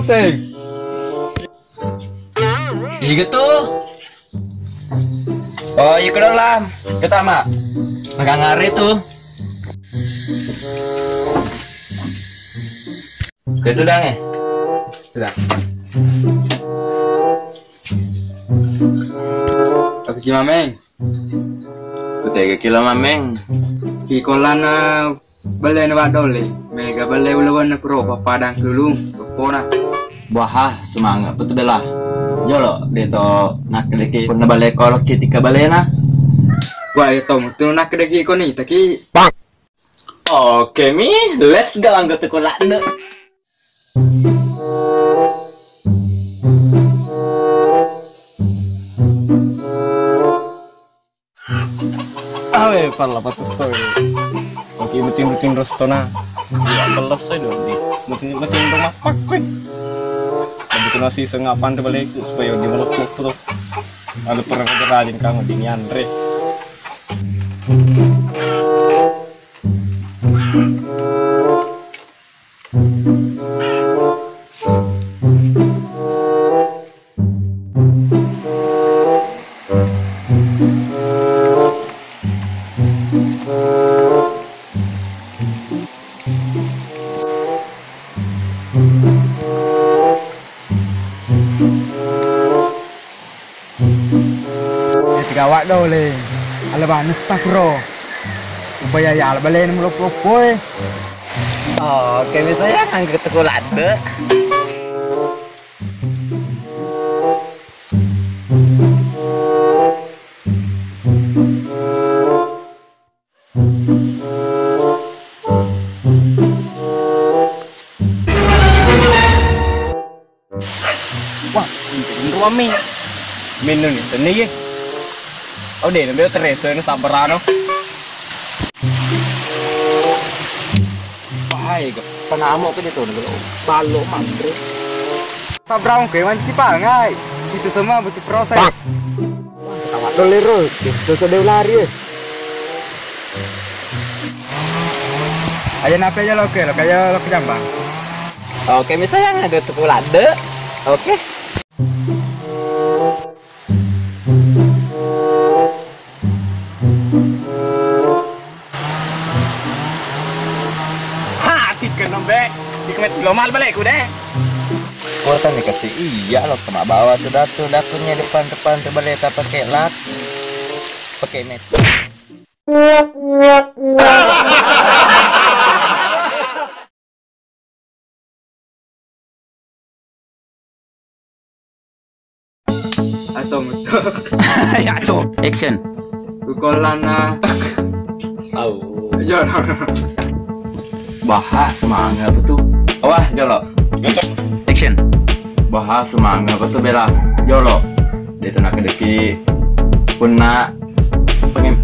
proseng. Iya gitu. Oh iya ke dalam. Kita mak. Makan ngari tuh. Itu dah nih. Sudah. Aku cuma meng. Kutega kilo mameng. Kikolana balai na badole. Mega balai ulawan na pro papadang dulu. Pona. Wah, semangat betul bela. Jolo, dia to nak lagi pun balai kolok ketika balai na. Wah, itu mutu nak kedeki ko ni taki. Oke mi, let's go anggot sekolah anda. Awe, parla patusoy. Oke, mutin restona. Ya, pelas saya dong di. Mutin rumah pak, weh. Tapi nasi sengapan terbalik supaya dia melukuk tuh. Ada pernah rajin kamu di Andre. Gawat dah le. Alaban stakro. Upaya ya balai na muluk boy. Oke, misalnya anggot sekolah anda. Wah, ini rumah min. Min nih, tadi ya. Oh deh, namanya Teresa ini sabarano. Wahai, penamo ke dia tuh, balo mandre. Pak Brown ke man si pangai. Itu semua butuh proses. Awak dole ro, dosa dia lari. Ayo nape aja lo kayak lo ke jambang. Oke, misalnya anggot sekolah anda. Oke. Tiga nombe, tiga lomal balik udah. Gua kan dikasih iya loh sama bawah sudah tuh dakunya depan terbalik tak pakai lat, pakai net. Atau mutu. Ya tuh, action. Kukolana. Au. Jangan. Bahas semangat betul. Wah, Jolo. Action. Bahas semangat betul bela. Jolo. Dia tuh nak kedeki pun nak pengen